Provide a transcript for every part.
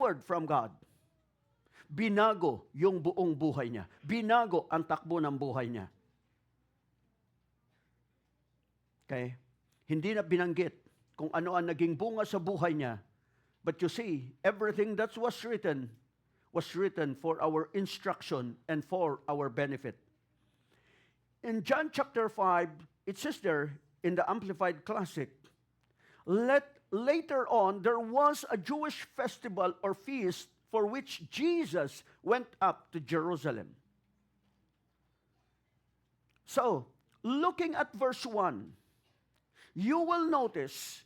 word from God. Binago yung buong buhay niya. Binago ang takbo ng buhay niya. Okay? Hindi na binanggit kung ano ang naging bunga sa buhay niya. But you see, everything that was written for our instruction and for our benefit. In John chapter 5, it says there in the Amplified Classic, later on, there was a Jewish festival or feast for which Jesus went up to Jerusalem. So, looking at verse 1, you will notice,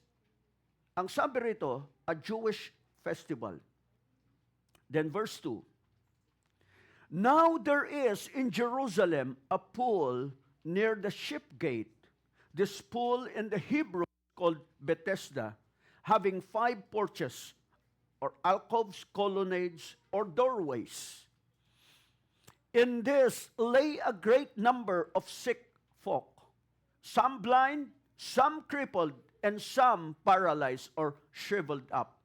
ang sabi rito, a Jewish festival. Then verse 2, now there is in Jerusalem a pool near the ship gate. This pool in the Hebrew called Bethesda, having 5 porches, or alcoves, colonnades, or doorways. In this lay a great number of sick folk, some blind, some crippled, and some paralyzed or shriveled up,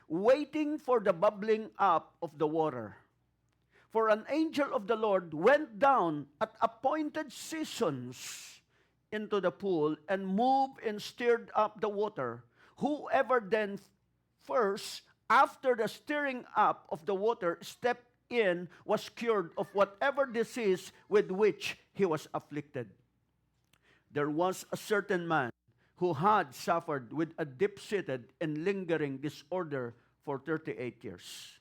waiting for the bubbling up of the water. For an angel of the Lord went down at appointed seasons into the pool and moved and stirred up the water. Whoever then first, after the stirring up of the water, stepped in was cured of whatever disease with which he was afflicted. There was a certain man who had suffered with a deep-seated and lingering disorder for 38 years.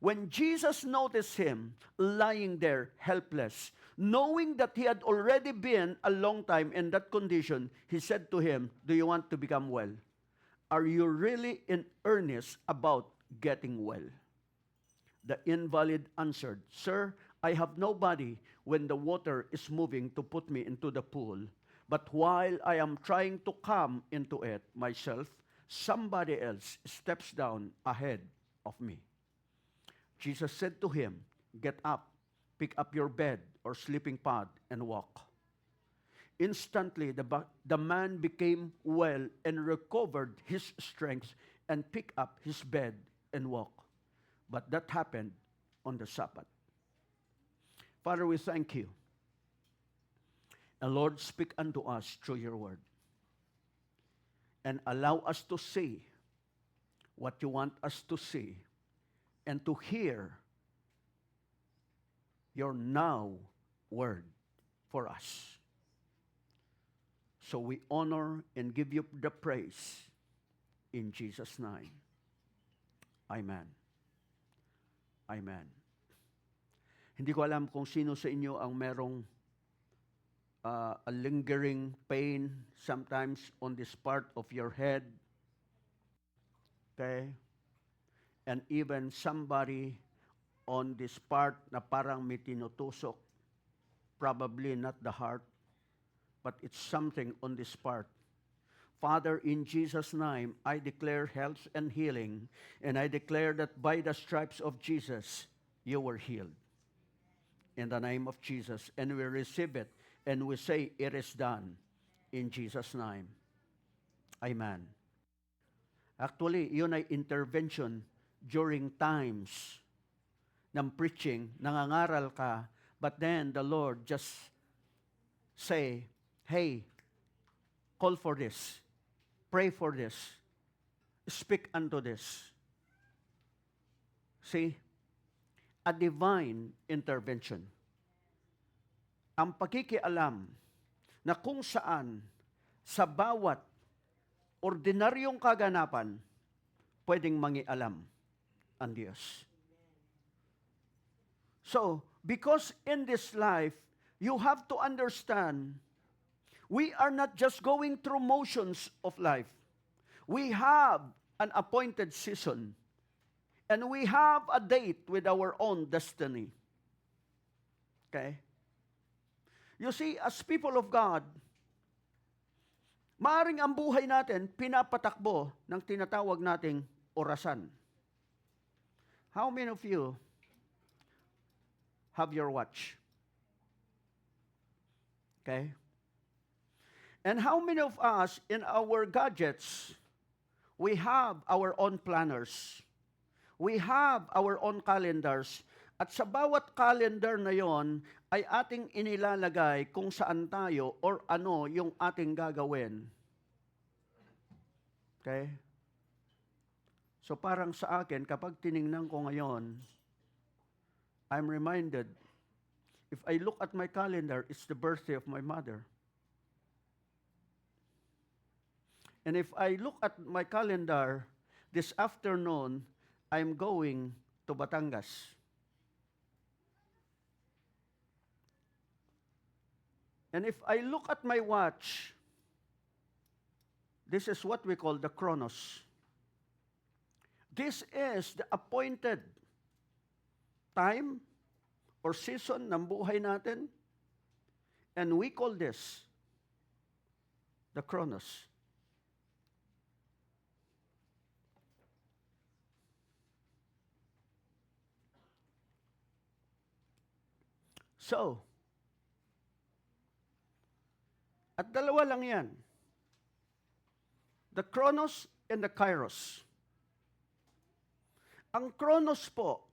When Jesus noticed him lying there helpless, knowing that he had already been a long time in that condition, he said to him, do you want to become well? Are you really in earnest about getting well? The invalid answered, Sir, I have nobody when the water is moving to put me into the pool. But while I am trying to come into it myself, somebody else steps down ahead of me. Jesus said to him, get up, pick up your bed or sleeping pad and walk. Instantly, the man became well and recovered his strength and picked up his bed and walked. But that happened on the Sabbath. Father, we thank you. And Lord, speak unto us through your word. And allow us to see what you want us to see and to hear your now word for us. So we honor and give you the praise in Jesus' name. Amen. Amen. Hindi ko alam kung sino sa inyo ang merong a lingering pain sometimes on this part of your head. Okay? And even somebody on this part na parang may tinutusok. Probably not the heart, but it's something on this part. Father, in Jesus' name, I declare health and healing, and I declare that by the stripes of Jesus, you were healed. In the name of Jesus, and we receive it, and we say, it is done. In Jesus' name. Amen. Actually, yun ay intervention during times ng preaching, nangangaral ka, but then the Lord just say, hey, call for this. Pray for this. Speak unto this. See? A divine intervention. Ang pakikialam na kung saan sa bawat ordinaryong kaganapan pwedeng mangialam ang Diyos. So, because in this life, you have to understand, we are not just going through motions of life. We have an appointed season. And we have a date with our own destiny. Okay? You see, as people of God, maaring ang buhay natin pinapatakbo ng tinatawag nating orasan. How many of you have your watch? Okay? And how many of us in our gadgets, we have our own planners? We have our own calendars. At sa bawat calendar na yon ay ating inilalagay kung saan tayo or ano yung ating gagawin. Okay? So parang sa akin, kapag tiningnan ko ngayon, I'm reminded, if I look at my calendar, it's the birthday of my mother. And if I look at my calendar, this afternoon, I'm going to Batangas. And if I look at my watch, this is what we call the chronos. This is the appointed time or season ng buhay natin. And we call this the chronos. So, at dalawa lang yan. The chronos and the kairos. Ang chronos po,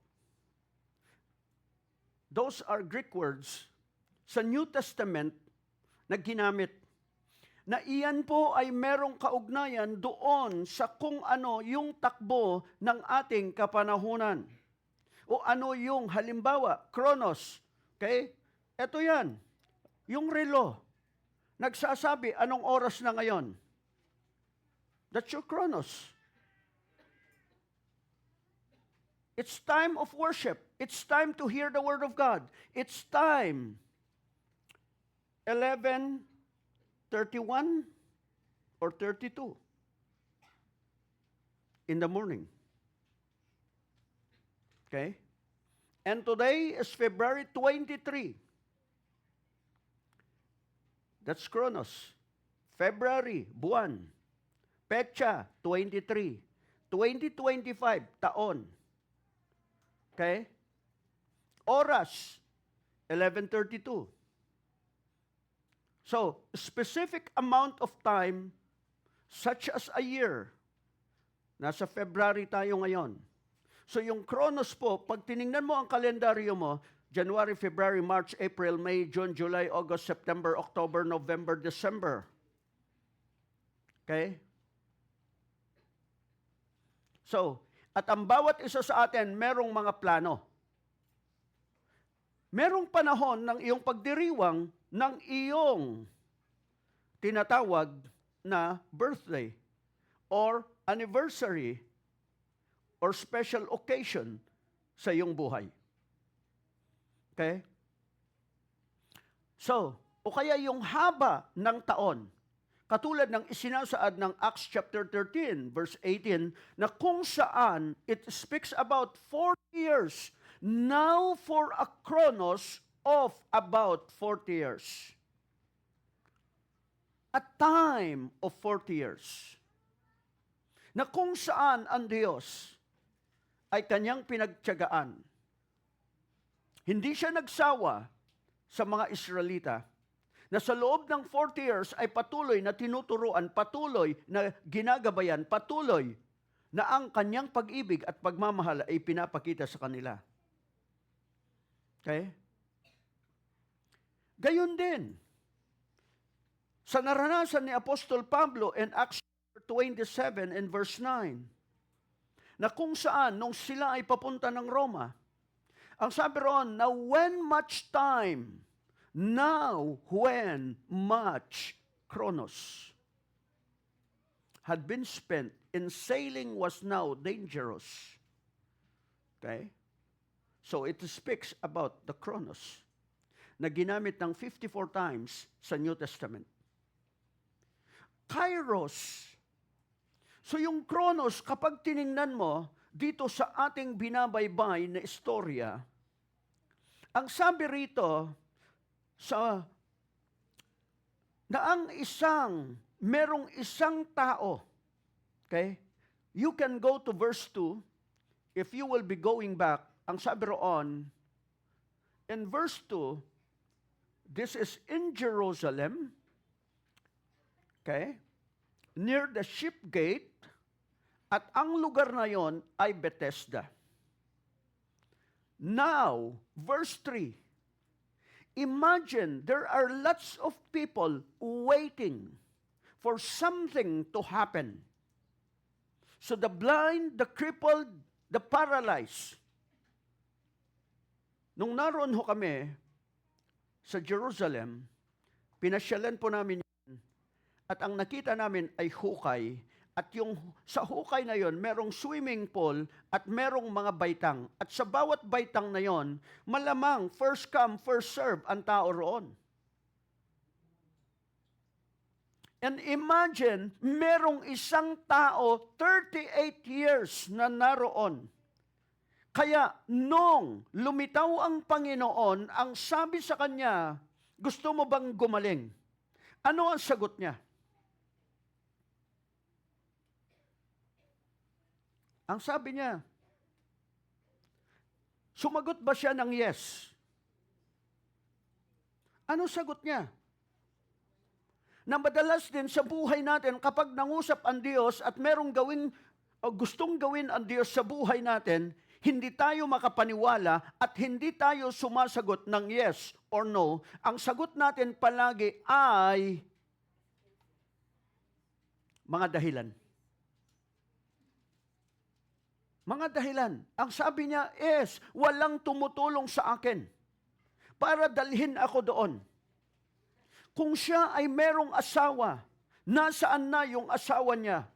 those are Greek words sa New Testament na ginamit. Na iyan po ay merong kaugnayan doon sa kung ano yung takbo ng ating kapanahunan. O ano yung halimbawa, chronos. Okay? Ito yan. Yung relo. Nagsasabi, anong oras na ngayon? That's your chronos. It's time of worship. It's time to hear the Word of God. It's time. 11:31 or 32 in the morning. Okay? And today is February 23. That's chronos. February, buwan. Petsa, 23. 2025, taon. Okay? Oras, 11:32. So, specific amount of time, such as a year. Nasa February tayo ngayon. So, yung chronos po, pag tiningnan mo ang kalendaryo mo, January, February, March, April, May, June, July, August, September, October, November, December. Okay? So, at ang bawat isa sa atin, merong mga plano. Merong panahon ng iyong pagdiriwang ng iyong tinatawag na birthday or anniversary or special occasion sa iyong buhay. Okay? So, o kaya yung haba ng taon, katulad ng isinasaad ng Acts chapter 13, verse 18, na kung saan it speaks about 40 years, now for a chronos of about 40 years. A time of 40 years. Na kung saan ang Diyos ay kanyang pinagtiyagaan. Hindi siya nagsawa sa mga Israelita na sa loob ng 40 years ay patuloy na tinuturuan, patuloy na ginagabayan, patuloy na ang kanyang pag-ibig at pagmamahal ay pinapakita sa kanila. Okay? Gayon din, sa naranasan ni Apostol Pablo in Acts 27 and verse 9, na kung saan, nung sila ay papunta ng Roma, ang sabi roon, na when much time, now when much chronos had been spent in sailing was now dangerous. Okay? So it speaks about the chronos na ginamit ng 54 times sa New Testament. Kairos. So yung chronos, kapag tiningnan mo, dito sa ating binabaybay na istorya, ang sabi rito, merong isang tao, okay? You can go to verse 2, if you will be going back, ang sabi roon, in verse 2, this is in Jerusalem, okay? Near the ship gate, At ang lugar na yon ay Bethesda. Now, verse 3. Imagine there are lots of people waiting for something to happen. So the blind, the crippled, the paralyzed. Nung naroon ho kami sa Jerusalem, pinasyalan po namin yan, at ang nakita namin ay hukay. At yung sa hukay na yon, merong swimming pool at merong mga baitang. At sa bawat baitang na yon, malamang first come, first serve ang tao roon. And imagine, merong isang tao, 38 years na naroon. Kaya nung lumitaw ang Panginoon, ang sabi sa kanya, gusto mo bang gumaling? Ano ang sagot niya? Ang sabi niya, sumagot ba siya ng yes? Ano sagot niya? Na madalas din sa buhay natin, kapag nangusap ang Diyos at merong gawin o gustong gawin ang Diyos sa buhay natin, hindi tayo makapaniwala at hindi tayo sumasagot ng yes or no. Ang sagot natin palagi ay mga dahilan. Mga dahilan. Ang sabi niya is, walang tumutulong sa akin para dalhin ako doon. Kung siya ay merong asawa, nasaan na yung asawa niya?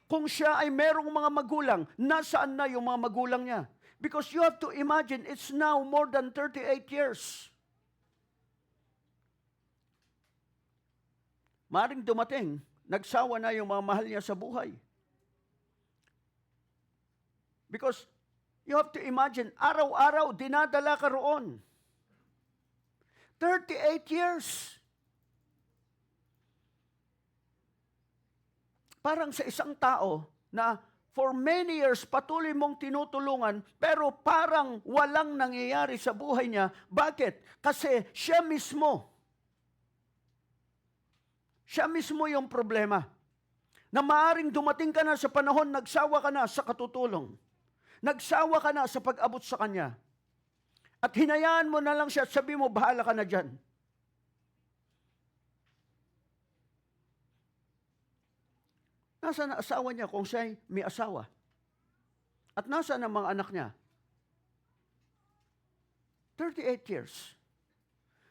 Kung siya ay merong mga magulang, nasaan na yung mga magulang niya? Because you have to imagine, it's now more than 38 years. Maring dumating, nagsawa na yung mga mahal niya sa buhay. Because you have to imagine, araw-araw, dinadala ka roon. 38 years. Parang sa isang tao na for many years patuloy mong tinutulungan, pero parang walang nangyayari sa buhay niya. Bakit? Kasi siya mismo yung problema. Na maaring dumating ka na sa panahon, nagsawa ka na sa katutulong. Nagsawa ka na sa pag-abot sa Kanya. At hinayaan mo na lang siya at sabi mo, bahala ka na dyan. Nasaan ang asawa niya kung siya may asawa? At nasaan ang mga anak niya? 38 years.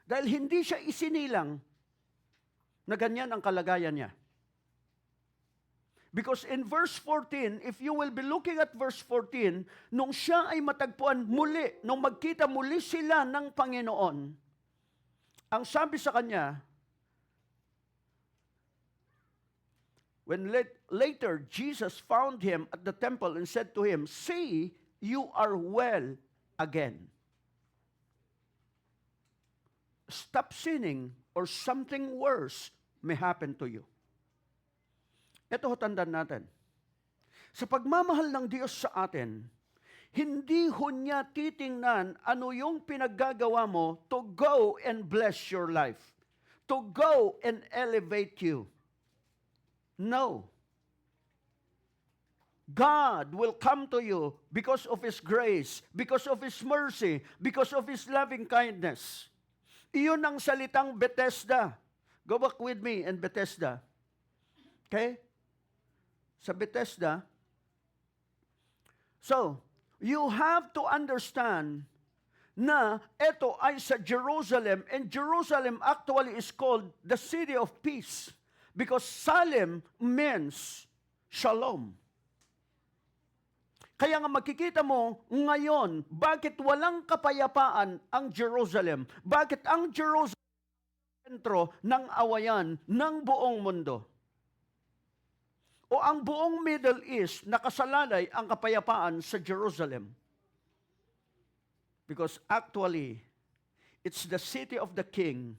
Dahil hindi siya isinilang na ganyan ang kalagayan niya. Because in verse 14, if you will be looking at verse 14, nung siya ay matagpuan muli, nung magkita muli sila ng Panginoon, ang sabi sa kanya, when later Jesus found him at the temple and said to him, "See, you are well again. Stop sinning or something worse may happen to you." Ito ho, tandaan natin. Sa pagmamahal ng Diyos sa atin, hindi ho niya titingnan ano yung pinaggagawa mo to go and bless your life, to go and elevate you. No. God will come to you because of His grace, because of His mercy, because of His loving kindness. Iyon ang salitang Bethesda. Go back with me in Bethesda. Okay? Sa Bethesda. So, you have to understand na ito ay sa Jerusalem, and Jerusalem actually is called the city of peace because Salem means shalom. Kaya nga makikita mo ngayon, bakit walang kapayapaan ang Jerusalem? Bakit ang Jerusalem sentro ng awayan ng buong mundo? O ang buong Middle East nakasalalay ang kapayapaan sa Jerusalem? Because actually, it's the city of the king.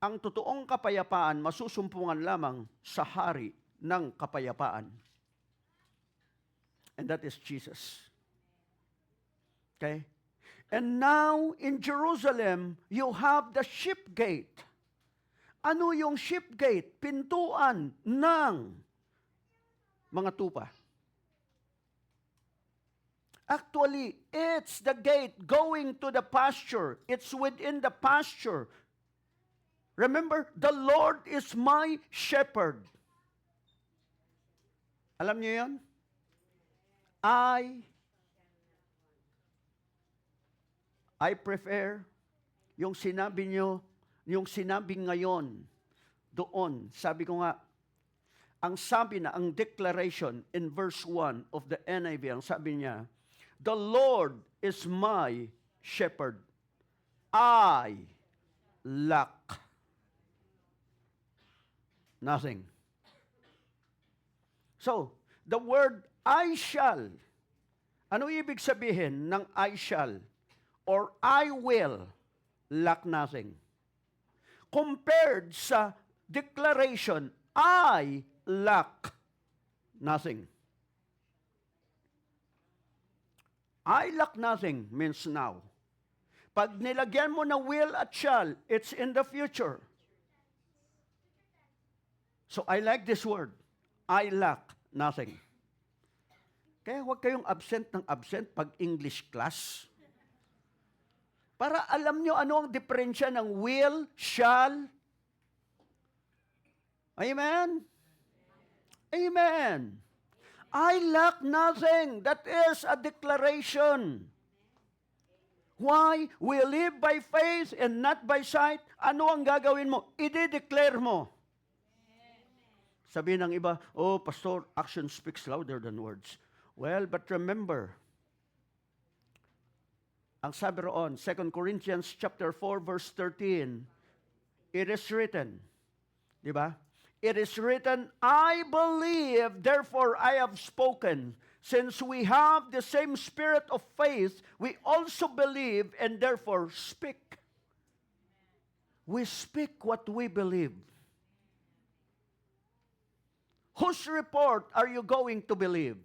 Ang totoong kapayapaan masusumpungan lamang sa hari ng kapayapaan. And that is Jesus. Okay? And now, in Jerusalem, you have the sheep gate. Ano yung sheep gate? Pintuan ng mga tupa. Actually, it's the gate going to the pasture. It's within the pasture. Remember, the Lord is my shepherd. Alam niyo yan? I prefer yung sinabi niyo, yung sinabi ngayon, doon. Sabi ko nga, ang sabi na, ang declaration in verse 1 of the NIV, ang sabi niya, the Lord is my shepherd. I lack nothing. So, the word I shall, ano ibig sabihin ng I shall? Or I will lack nothing. Compared sa declaration, I lack nothing. I lack nothing means now. Pag nilagyan mo na will at shall, it's in the future. So I like this word. I lack nothing. Kaya huwag kayong absent ng absent pag English class. Para alam nyo ano ang diferensya ng will, shall. Amen? Amen. I lack nothing. That is a declaration. Why? We live by faith and not by sight. Ano ang gagawin mo? I-declare mo. Sabi ng iba, oh, Pastor, action speaks louder than words. Well, but remember, ang sabi roon, 2 Corinthians chapter 4, verse 13, it is written, di ba? It is written, I believe, therefore I have spoken. Since we have the same spirit of faith, we also believe and therefore speak. We speak what we believe. Whose report are you going to believe?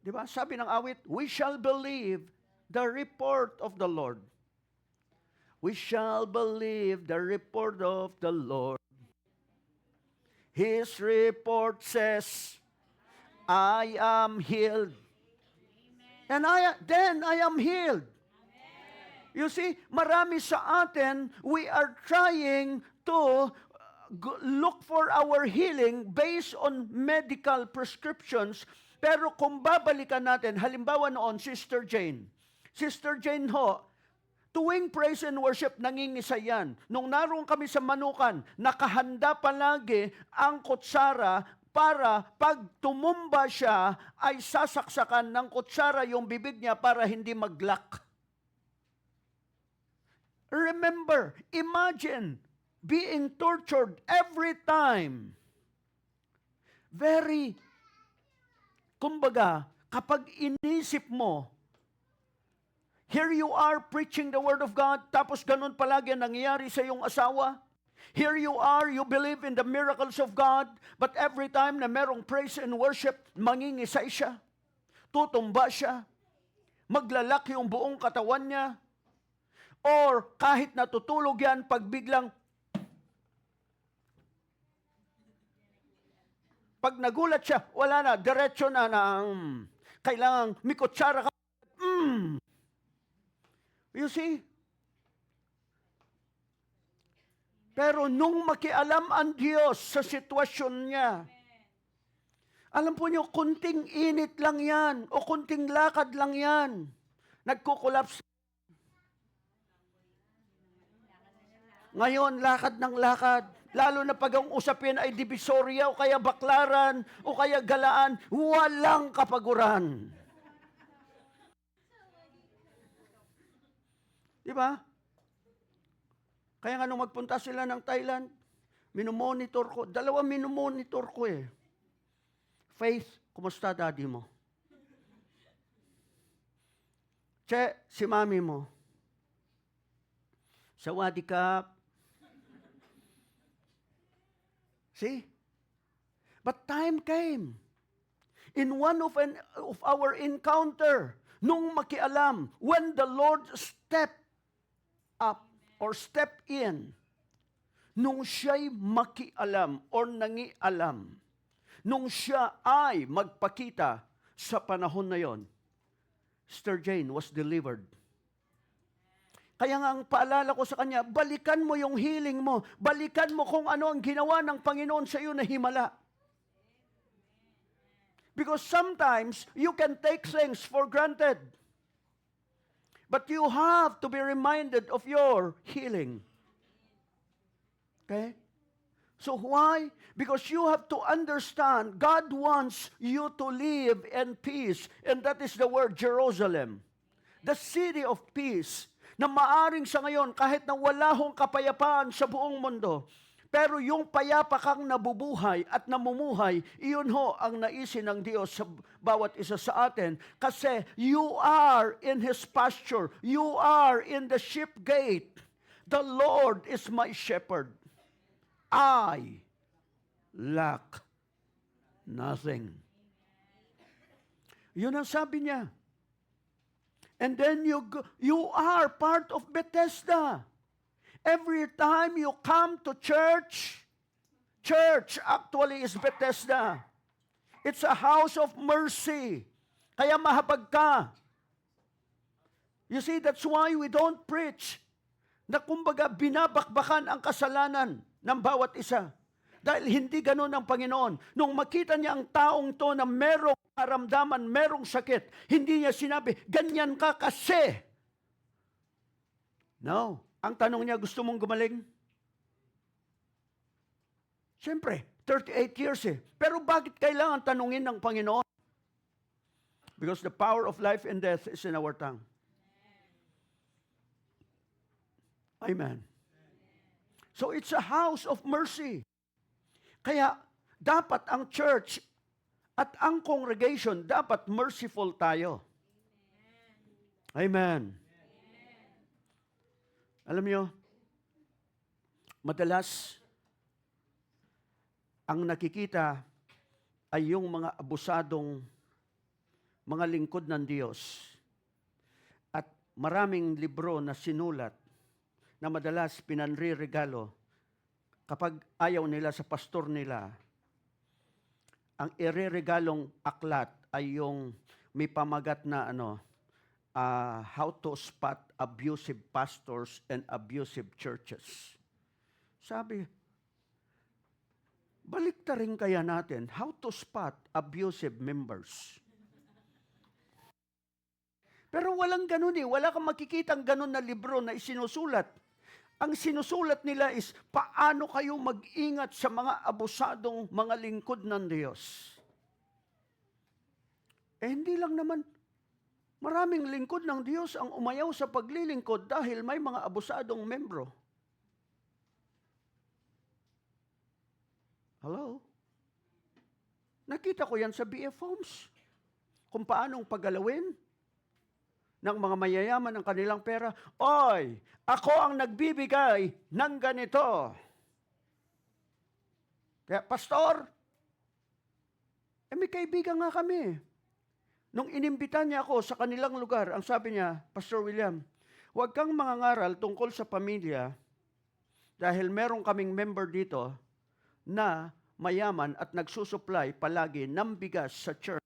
Di ba? Sabi ng awit, we shall believe the report of the Lord. We shall believe the report of the Lord. His report says, I am healed. And then I am healed. You see, marami sa atin, we are trying to look for our healing based on medical prescriptions. Pero kung babalikan natin, halimbawa noon, Sister Jane. Sister Jane ho, tuwing praise and worship, nangingisa yan. Nung naroon kami sa Manukan, nakahanda palagi ang kutsara para pag tumumba siya, ay sasaksakan ng kutsara yung bibig niya para hindi mag-lock. Remember, imagine being tortured every time. Kumbaga, kapag inisip mo, here you are preaching the Word of God, tapos ganun palagi ang nangyayari sa iyong asawa. Here you are, you believe in the miracles of God, but every time na merong praise and worship, mangingisay siya, tutumba siya, maglalak yung buong katawan niya, or kahit natutulog yan, pag biglang, pag nagulat siya, wala na, diretso na kailangan may kutsara ka. You see? Pero nung makialam ang Diyos sa sitwasyon niya, alam po niyo, kunting init lang yan, o kunting lakad lang yan, nagkukulaps. Ngayon, lakad ng lakad. Lalo na pag ang usapin ay divisoria o kaya baklaran o kaya galaan, walang kapaguran. Di ba? Kaya nga nung magpunta sila ng Thailand, minumonitor ko, 2 minumonitor ko eh. Faith, kumusta daddy mo? Che, si mami mo? Sawadee-kap. See? But time came. In one of our encounter, nung makialam, when the Lord stepped up or stepped in, nung siya'y makialam or nangialam, nung siya ay magpakita sa panahon na yon, Sister Jane was delivered. Kaya nga ang paalala ko sa kanya, balikan mo yung healing mo. Balikan mo kung ano ang ginawa ng Panginoon sa iyo na himala. Because sometimes you can take things for granted. But you have to be reminded of your healing. Okay? So why? Because you have to understand God wants you to live in peace. And that is the word Jerusalem. The city of peace. Na maaring sa ngayon, kahit na wala hong kapayapaan sa buong mundo, pero yung payapa kang nabubuhay at namumuhay, iyon ho ang naisin ng Diyos sa bawat isa sa atin. Kasi you are in His pasture. You are in the sheep gate. The Lord is my shepherd. I lack nothing. Yun ang sabi niya. And then you are part of Bethesda. Every time you come to church actually is Bethesda. It's a house of mercy. Kaya mahabag ka. You see, that's why we don't preach na kumbaga binabakbakan ang kasalanan ng bawat isa. Dahil hindi ganun ang Panginoon. Nung makita niya ang taong to na merong karamdaman, merong sakit, hindi niya sinabi, ganyan ka kasi. No. Ang tanong niya, gusto mong gumaling? Siyempre, 38 years eh. Pero bakit kailangan tanungin ng Panginoon? Because the power of life and death is in our tongue. Amen. So it's a house of mercy. Kaya dapat ang church at ang congregation, dapat merciful tayo. Amen. Alam niyo, madalas ang nakikita ay yung mga abusadong mga lingkod ng Diyos. At maraming libro na sinulat na madalas pinanriregalo kapag ayaw nila sa pastor nila. Ang ireregalong aklat ay yung may pamagat na how to spot abusive pastors and abusive churches. Sabi, baliktarin kaya natin, how to spot abusive members. Pero walang ganun eh. Wala kang makikitang ganun na libro na isinusulat. Ang sinusulat nila is, paano kayo mag-ingat sa mga abusadong mga lingkod ng Diyos? Hindi lang naman. Maraming lingkod ng Diyos ang umayaw sa paglilingkod dahil may mga abusadong membro. Hello? Nakita ko yan sa BF Homes. Kung paanong paggalawin ng mga mayayaman ng kanilang pera. Oy, ako ang nagbibigay ng ganito. Kaya, pastor, may kaibigan nga kami. Nung inimbita niya ako sa kanilang lugar, ang sabi niya, Pastor William, huwag kang mangangaral tungkol sa pamilya dahil meron kaming member dito na mayaman at nagsusupply palagi ng bigas sa church.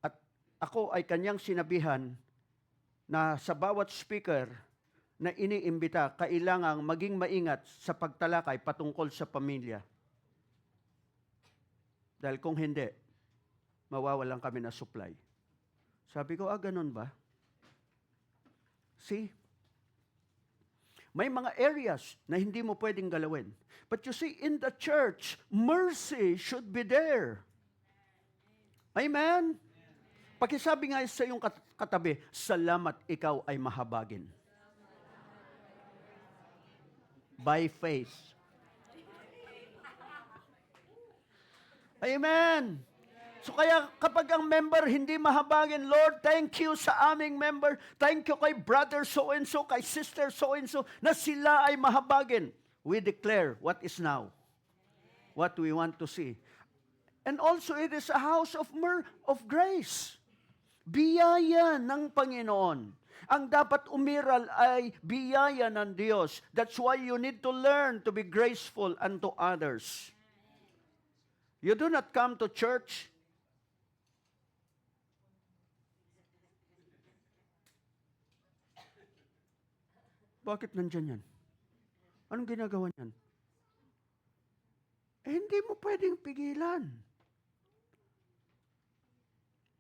At ako ay kanyang sinabihan na sa bawat speaker na iniimbita, kailangang maging maingat sa pagtalakay patungkol sa pamilya. Dahil kung hindi, mawawalan kami na supply. Sabi ko, ganun ba? See? May mga areas na hindi mo pwedeng galawin. But you see, in the church, mercy should be there. Amen? Pakisabi nga sa iyong katabi, salamat ikaw ay mahabagin. By faith. Amen. So kaya kapag ang member hindi mahabagin, Lord, thank you sa aming member. Thank you kay brother so-and-so, kay sister so-and-so, na sila ay mahabagin. We declare what is now. What we want to see. And also it is a house of grace. Biyaya ng Panginoon. Ang dapat umiral ay biyaya ng Diyos. That's why you need to learn to be graceful unto others. You do not come to church. Bakit nandyan yan? Anong ginagawa niyan? Hindi mo pwedeng pigilan.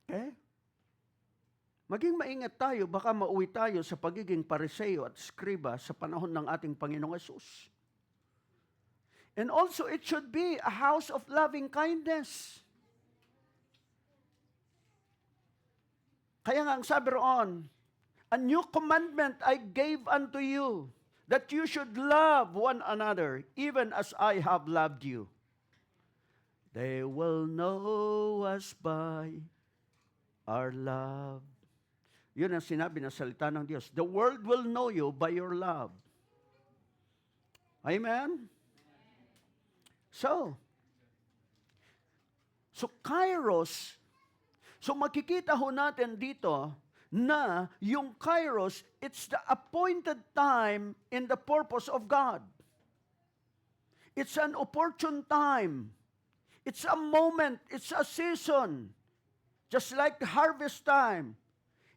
Okay? Maging maingat tayo, baka mauwi tayo sa pagiging pariseo at skriba sa panahon ng ating Panginoong Hesus. And also, it should be a house of loving kindness. Kaya nga ang sabi roon, a new commandment I gave unto you, that you should love one another, even as I have loved you. They will know us by our love. Yun ang sinabi ng salita ng Diyos. The world will know you by your love. Amen? So Kairos, so makikita ho natin dito na yung Kairos, it's the appointed time in the purpose of God. It's an opportune time. It's a moment. It's a season. Just like the harvest time.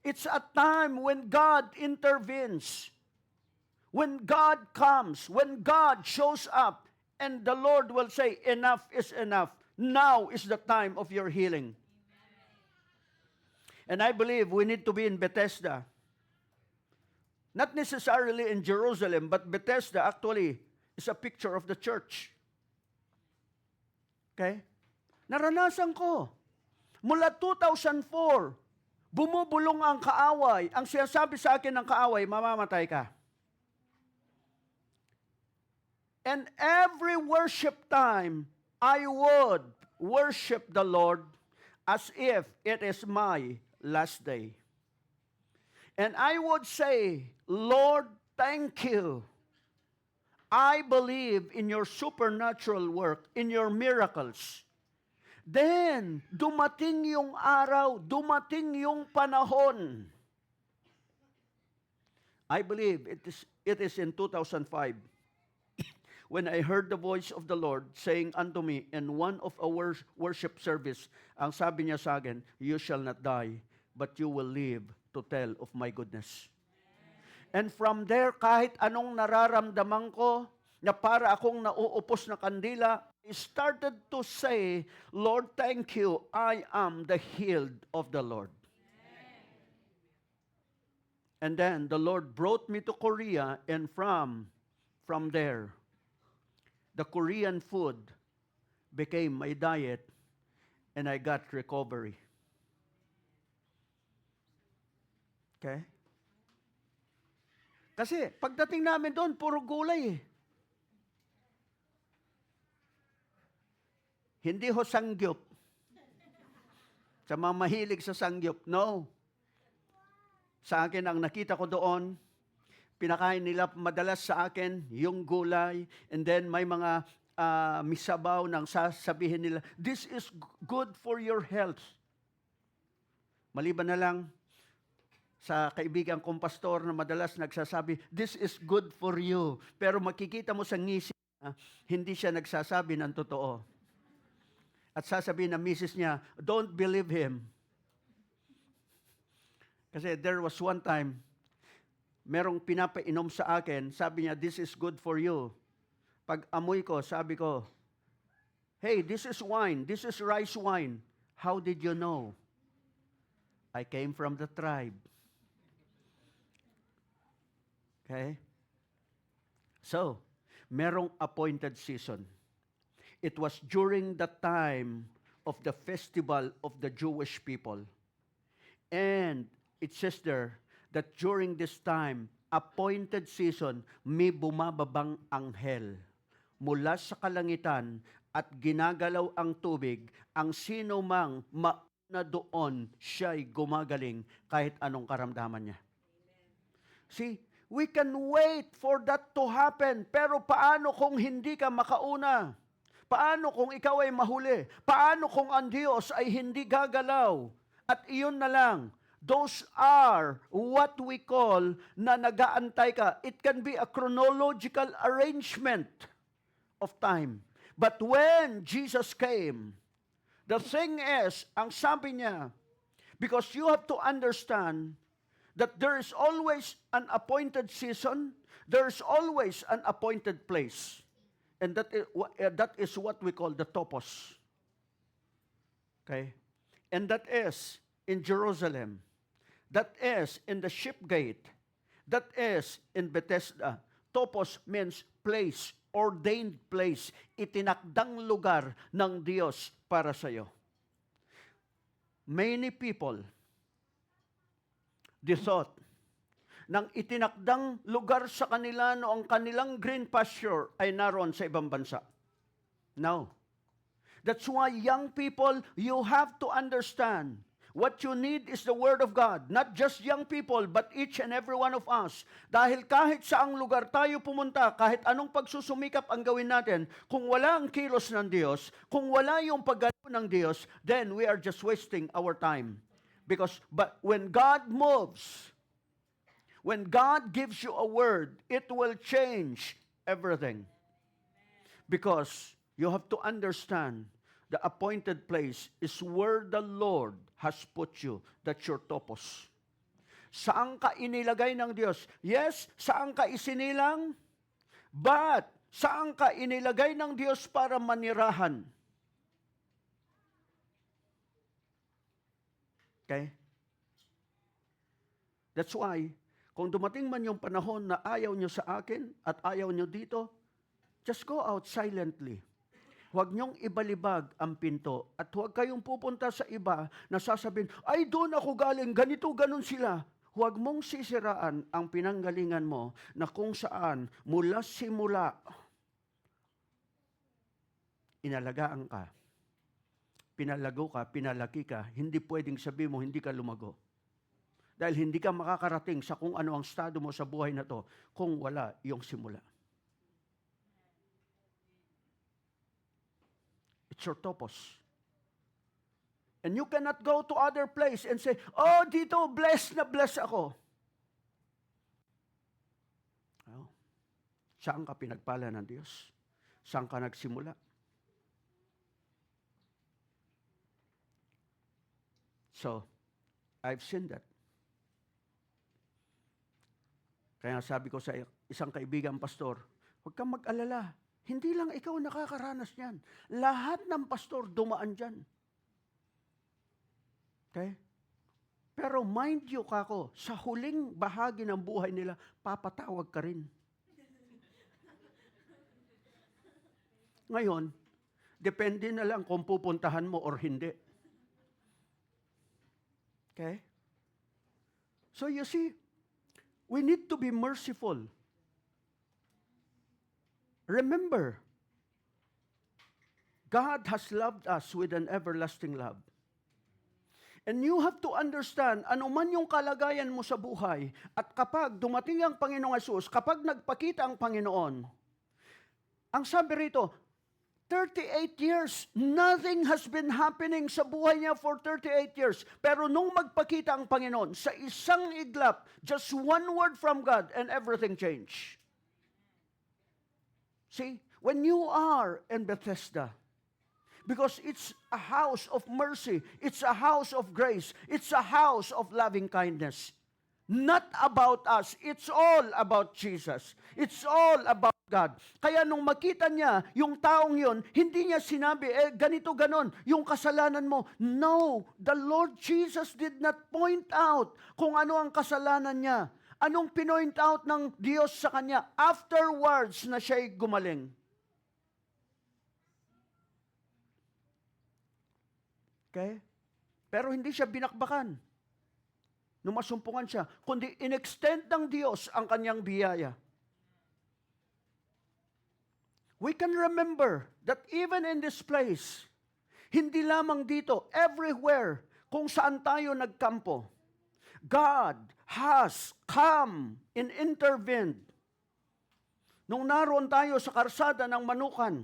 It's a time when God intervenes. When God comes. When God shows up. And the Lord will say, enough is enough. Now is the time of your healing. And I believe we need to be in Bethesda. Not necessarily in Jerusalem, but Bethesda actually is a picture of the church. Okay? Naranasan ko. Mula 2004, bumubulong ang kaaway. Ang sinasabi sa akin ng kaaway, mamamatay ka. And every worship time, I would worship the Lord as if it is my last day. And I would say, Lord, thank you. I believe in your supernatural work, in your miracles. Then, dumating yung araw, dumating yung panahon. I believe it is in 2005 when I heard the voice of the Lord saying unto me in one of our worship service, ang sabi niya sa akin, you shall not die, but you will live to tell of my goodness. And from there, kahit anong nararamdaman ko, na para akong nauupos na kandila, I started to say, Lord, thank you, I am the healed of the Lord. And then the Lord brought me to Korea, and from there, the Korean food became my diet, and I got recovery. Okay? Kasi pagdating namin doon, puro gulay eh. Hindi ho sangyup. Sa mga mahilig sa sangyup, no. Sa akin, ang nakita ko doon, pinakain nila madalas sa akin yung gulay, and then may mga misabaw nang sasabihin nila, this is good for your health. Maliban na lang sa kaibigan kong pastor na madalas nagsasabi, this is good for you. Pero makikita mo sa ngisi niya, hindi siya nagsasabi ng totoo. At sasabihin ng misis niya, don't believe him. Kasi there was one time, merong pinapainom sa akin, sabi niya, this is good for you. Pag amoy ko, sabi ko, hey, this is wine, this is rice wine. How did you know? I came from the tribe. Okay? So, merong appointed season. It was during the time of the festival of the Jewish people. And it says there that during this time, appointed season, may bumababang anghel mula sa kalangitan at ginagalaw ang tubig. Ang sino mang mauna doon, siya'y gumagaling kahit anong karamdaman niya. See, we can wait for that to happen. Pero paano kung hindi ka makauna? Paano kung ikaw ay mahuli? Paano kung ang Diyos ay hindi gagalaw? At iyon na lang, those are what we call na nagaantay ka. It can be a chronological arrangement of time. But when Jesus came, the thing is, ang sabi niya, because you have to understand that there is always an appointed season, there is always an appointed place. And that is what we call the topos. Okay? And that is in Jerusalem. That is in the ship gate. That is in Bethesda. Topos means place, ordained place, itinakdang lugar ng Diyos para sa iyo. Many people, they thought, nang itinakdang lugar sa kanila no ang kanilang green pasture ay naroon sa ibang bansa. No. That's why young people, you have to understand, what you need is the Word of God. Not just young people, but each and every one of us. Dahil kahit saang lugar tayo pumunta, kahit anong pagsusumikap ang gawin natin, kung wala ang kilos ng Diyos, kung wala yung paggalaw ng Diyos, then we are just wasting our time. But when God moves, when God gives you a word, it will change everything. Because you have to understand, the appointed place is where the Lord has put you. That's your topos. Saan ka inilagay ng Diyos? Yes, saan ka isinilang? But, saan ka inilagay ng Diyos para manirahan? Okay? That's why, kung dumating man yung panahon na ayaw nyo sa akin at ayaw nyo dito, just go out silently. Huwag niyong ibalibag ang pinto at huwag kayong pupunta sa iba na sasabihin, ay doon ako galing, ganito, ganun sila. Huwag mong sisiraan ang pinanggalingan mo na kung saan mula simula, inalagaan ka, pinalago ka, pinalaki ka, hindi pwedeng sabihin mo, hindi ka lumago. Dahil hindi ka makakarating sa kung ano ang estado mo sa buhay na to kung wala yung simula. It's your topos. And you cannot go to other place and say, oh, dito, blessed na blessed ako. Oh. Saan ka pinagpala ng Diyos? Saan ka nagsimula? So, I've seen that. Kaya sabi ko sa isang kaibigang pastor, huwag kang mag-alala. Hindi lang ikaw nakakaranas niyan. Lahat ng pastor dumaan dyan. Okay? Pero mind you kako, sa huling bahagi ng buhay nila, papatawag ka rin. Ngayon, depende na lang kung pupuntahan mo or hindi. Okay? So you see, we need to be merciful. Remember, God has loved us with an everlasting love. And you have to understand, ano man yung kalagayan mo sa buhay, at kapag dumating ang Panginoong Hesus, kapag nagpakita ang Panginoon, ang sabi rito, 38 years, nothing has been happening sa buhay niya for 38 years. Pero nung magpakita ang Panginoon, sa isang iglap, just one word from God, and everything changed. See, when you are in Bethesda, because it's a house of mercy, it's a house of grace, it's a house of loving kindness. Not about us, it's all about Jesus. It's all about God. Kaya nung makita niya yung taong yun, hindi niya sinabi, ganito ganon, yung kasalanan mo. No, the Lord Jesus did not point out kung ano ang kasalanan niya. Anong pinoint out ng Diyos sa kanya afterwards na siya'y gumaling? Okay? Pero hindi siya binakbakan nung masumpungan siya, kundi in-extend ng Diyos ang kanyang biyaya. We can remember that even in this place, hindi lamang dito, everywhere, kung saan tayo nagkampo, God has come and intervened. Nung naroon tayo sa karsada ng Manukan,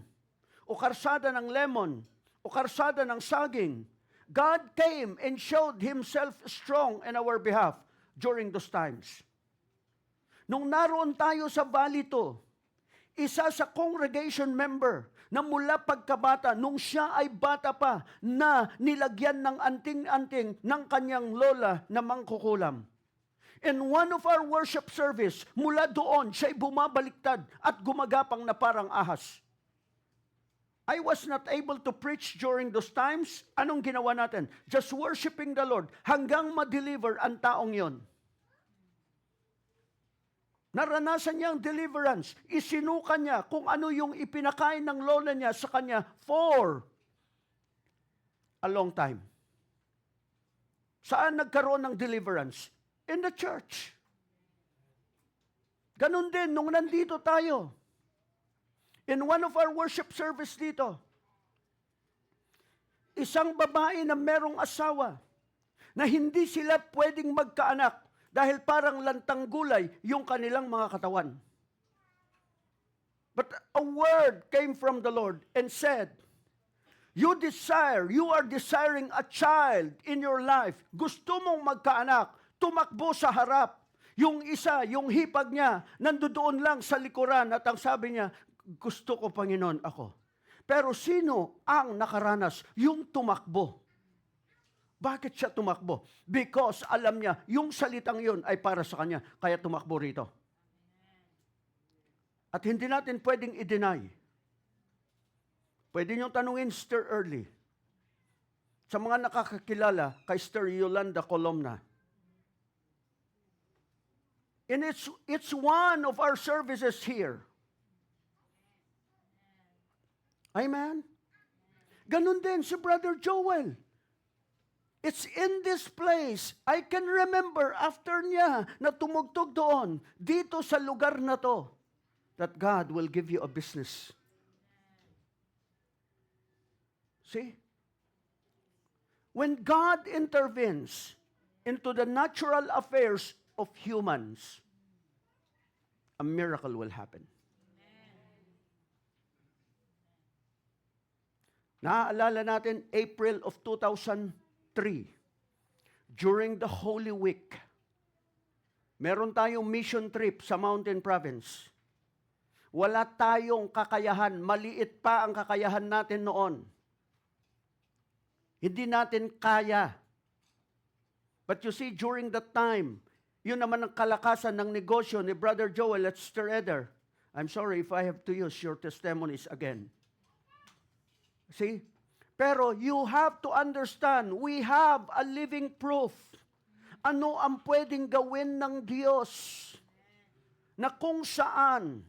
o karsada ng Lemon, o karsada ng Saging, God came and showed Himself strong in our behalf during those times. Nung naroon tayo sa Valley 2, isa sa congregation member na mula pagkabata, nung siya ay bata pa, na nilagyan ng anting-anting ng kanyang lola na mangkukulam. In one of our worship service, mula doon, siya'y bumabaliktad at gumagapang na parang ahas. I was not able to preach during those times. Anong ginawa natin? Just worshiping the Lord hanggang ma-deliver ang taong yon. Naranasan niya ang deliverance. Isinuka niya kung ano yung ipinakain ng lola niya sa kanya for a long time. Saan nagkaroon ng deliverance? In the church. Ganon din nung nandito tayo. In one of our worship service dito, isang babae na merong asawa na hindi sila pwedeng magkaanak dahil parang lantang gulay yung kanilang mga katawan. But a word came from the Lord and said, you are desiring a child in your life. Gusto mong magkaanak, tumakbo sa harap. Yung isa, yung hipag niya, nandoon lang sa likuran at ang sabi niya, gusto ko, Panginoon, ako. Pero sino ang nakaranas? Yung tumakbo. Bakit siya tumakbo? Because alam niya, yung salitang yun ay para sa kanya, kaya tumakbo rito. At hindi natin pwedeng i-deny. Pwede niyong tanungin Sister Early. Sa mga nakakakilala kay Sister Yolanda Colomna. And it's one of our services here. Amen? Ganon din si Brother Joel. It's in this place. I can remember after niya na tumugtog doon, dito sa lugar na to, that God will give you a business. See? When God intervenes into the natural affairs of humans, a miracle will happen. Naaalala natin, April of 2003, during the Holy Week, meron tayong mission trip sa Mountain Province. Wala tayong kakayahan, maliit pa ang kakayahan natin noon. Hindi natin kaya. But you see, during that time, yun naman ang kalakasan ng negosyo ni Brother Joel at Sister Eder. I'm sorry if I have to use your testimonies again. See? Pero you have to understand, we have a living proof. Ano ang pwedeng gawin ng Diyos? Na kung saan,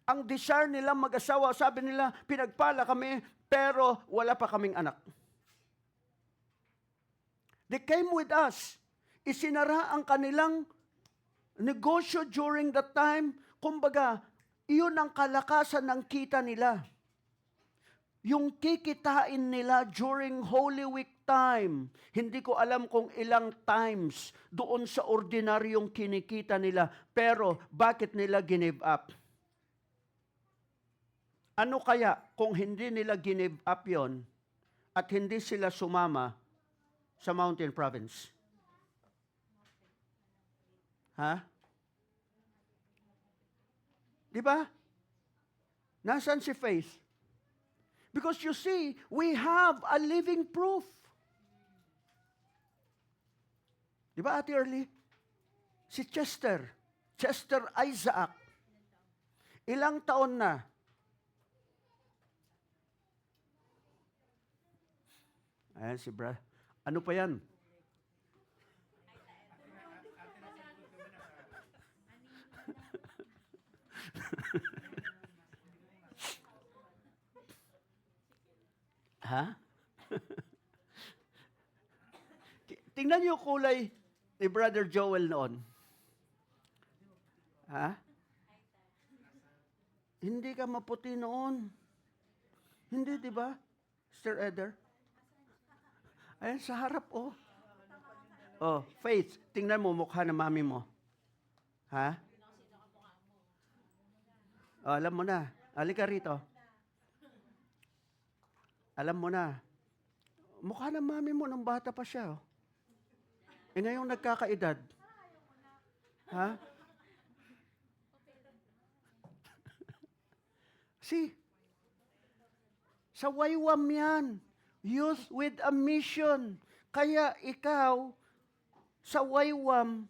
ang desire nila mag-asawa, sabi nila, pinagpala kami, pero wala pa kaming anak. They came with us. Isinara ang kanilang negosyo during that time. Kumbaga, iyon ang kalakasan ng kita nila. Yung kikitain nila during Holy Week time, hindi ko alam kung ilang times doon sa ordinaryong kinikita nila, pero bakit nila give up? Ano kaya kung hindi nila give up yon at hindi sila sumama sa Mountain Province? Ha? Di ba? Nasaan si Faith? Because you see, we have a living proof. Di ba, Ate Early? Si Chester Isaac, ilang taon na? Ayan si Bra. Ano pa yan? Ha? Tingnan niyo kulay ni Brother Joel noon. Ha? Hindi ka maputi noon. Hindi, di ba? Sister Eder? Ayan, sa harap, oh. Oh, Faith, tingnan mo mukha ng mami mo. Ha? Oh, alam mo na. Halika rito. Alam mo na. Mukha ng mami mo nung bata pa siya, oh. E ngayong nagkakaedad. Ha? See? Sa waywam yan. Youth with a mission. Kaya ikaw, sa waywam,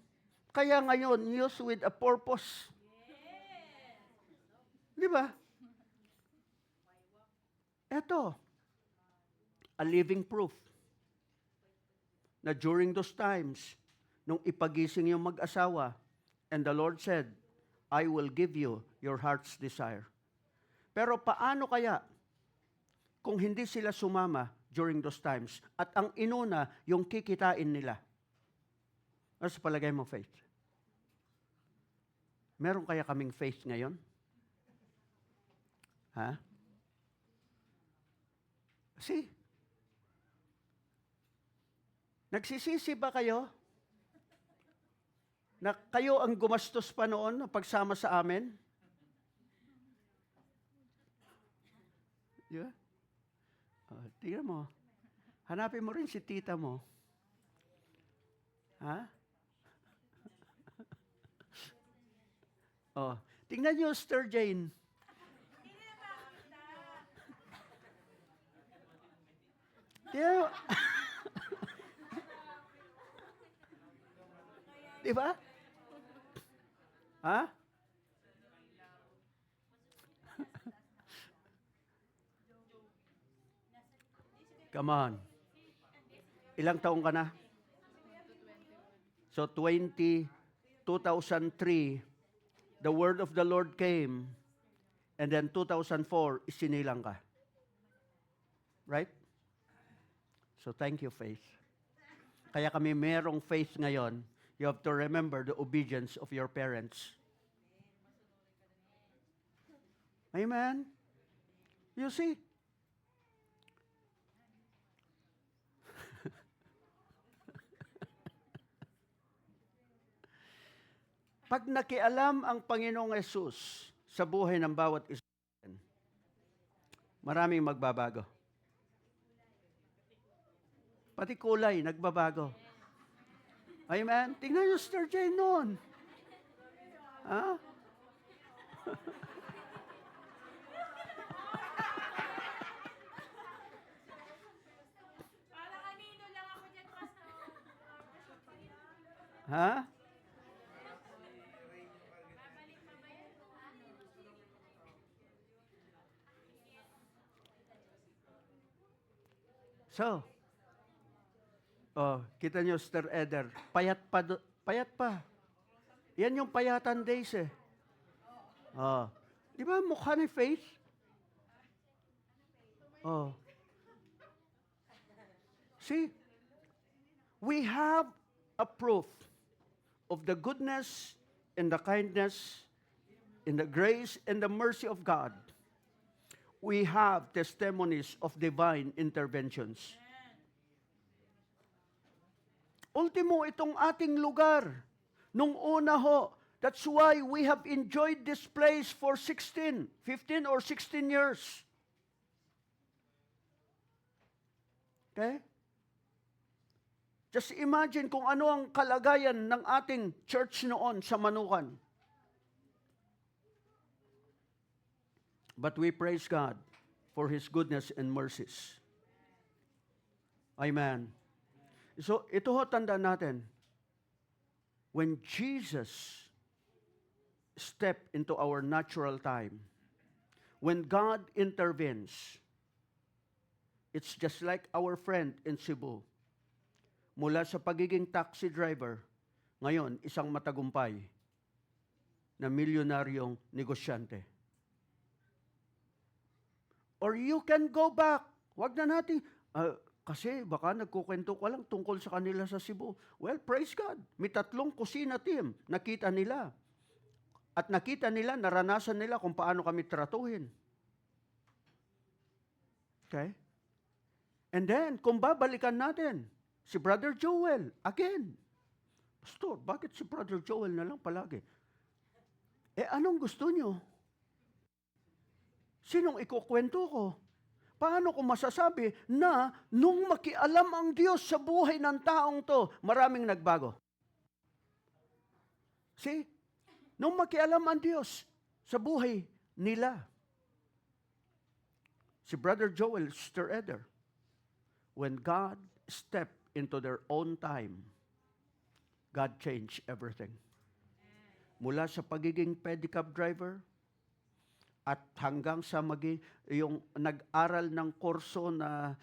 kaya ngayon, youth with a purpose. Di ba? Eto, a living proof na during those times, nung ipagising yung mag-asawa, and the Lord said, I will give you your heart's desire. Pero paano kaya kung hindi sila sumama during those times at ang inuna yung kikitain nila? Ano sa palagay mo, faith? Meron kaya kaming faith ngayon? Ha? See? Nagsisisi ba kayo na kayo ang gumastos pa noon na pagsama sa amin? Di ba? Tingnan mo. Hanapin mo rin si tita mo. Ha? Tingnan niyo, Sister Jane. Tingnan mo. Di ba? Ha? Come on. Ilang taong ka na? So 2003, the word of the Lord came, and then 2004, isinilang ka. Right? So thank you, faith. Kaya kami merong faith ngayon. You have to remember the obedience of your parents. Amen? You see? Pag nakialam ang Panginoong Yesus sa buhay ng bawat isa, maraming magbabago. Pati kulay, nagbabago. Amen? Tingnan yung Sister Jane noon. Ha? Parang anino lang ako dyan, Pastor. Ha? So, kita nyo, Sister Eder, payat pa. Yan yung payatan days eh. Di ba mukha ni Faith? See, we have a proof of the goodness and the kindness and the grace and the mercy of God. We have testimonies of divine interventions. Ultimo, itong ating lugar, nung una ho, that's why we have enjoyed this place for 15 or 16 years. Okay? Just imagine kung ano ang kalagayan ng ating church noon sa Manukan. But we praise God for His goodness and mercies. Amen. So, ito ho, tandaan natin. When Jesus stepped into our natural time, when God intervenes, it's just like our friend in Cebu. Mula sa pagiging taxi driver, ngayon, isang matagumpay na milyonaryong negosyante. Or you can go back. Wag na natin, kasi baka nagkukwento ka lang tungkol sa kanila sa Cebu. Well, praise God. May 3 kusina team. Nakita nila. At nakita nila, naranasan nila kung paano kami tratuhin. Okay? And then, kung babalikan natin, si Brother Joel, again. Pastor, bakit si Brother Joel na lang palagi? Anong gusto nyo? Sinong ikukwento ko? Paano ko masasabi na nung makialam ang Diyos sa buhay ng taong to, maraming nagbago? See? Nung makialam ang Diyos sa buhay nila. Si Brother Joel, Sister Eder, when God stepped into their own time, God changed everything. Mula sa pagiging pedicab driver at hanggang sa yung nag-aral ng kurso na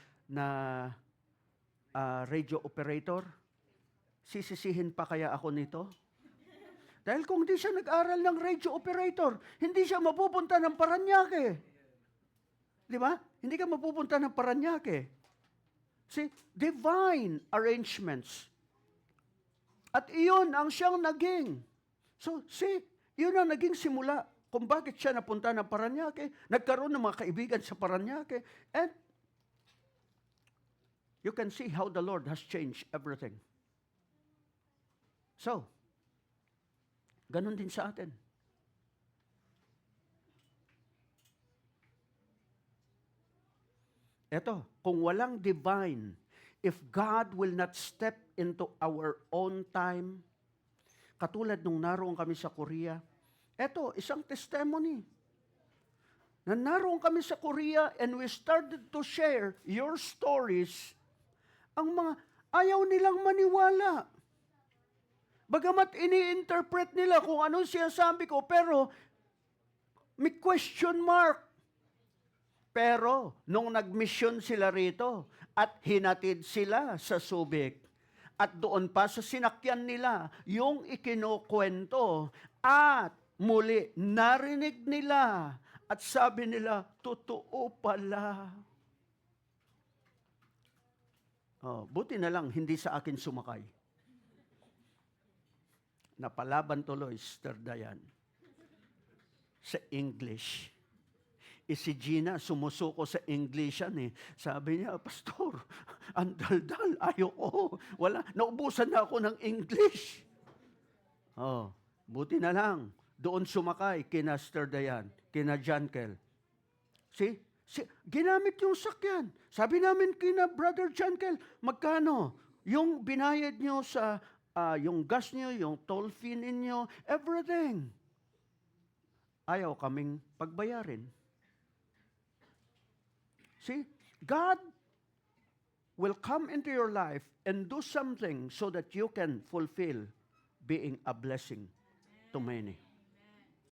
radio operator, sisisihin pa kaya ako nito? Dahil kung hindi siya nag-aral ng radio operator, hindi siya mapupunta ng Paranaque. Di ba? Hindi ka mapupunta ng Paranaque. See, divine arrangements. At iyon ang siyang naging. So, see, yun ang naging simula kung bakit siya napunta ng Paranaque. Nagkaroon ng mga kaibigan sa Paranaque. And you can see how the Lord has changed everything. So, ganun din sa atin. Eto, kung walang divine, if God will not step into our own time, katulad nung naroon kami sa Korea, eto, isang testimony. Na naroon kami sa Korea and we started to share your stories, ang mga ayaw nilang maniwala. Bagamat ini-interpret nila kung anong sinasabi ko, pero may question mark. Pero, nung nag-mission sila rito at hinatid sila sa Subic, at doon pa sa sinakyan nila, yung ikinukwento, at muli narinig nila, at sabi nila, totoo pala. Oh, buti na lang, hindi sa akin sumakay. Napalaban tuloy, Sister Dayan, sa English. Si Gina, sumusuko sa English yan eh. Sabi niya, Pastor, ang daldal, ayoko. Wala, naubusan na ako ng English. Oh, buti na lang. Doon sumakay kina Sister Dayan, kina Jankel. See? Ginamit yung sakyan. Sabi namin kina Brother Jankel, magkano? Yung binayad nyo sa, yung gas nyo, yung toll fee ninyo, everything. Ayaw kaming pagbayarin. See, God will come into your life and do something so that you can fulfill being a blessing to many.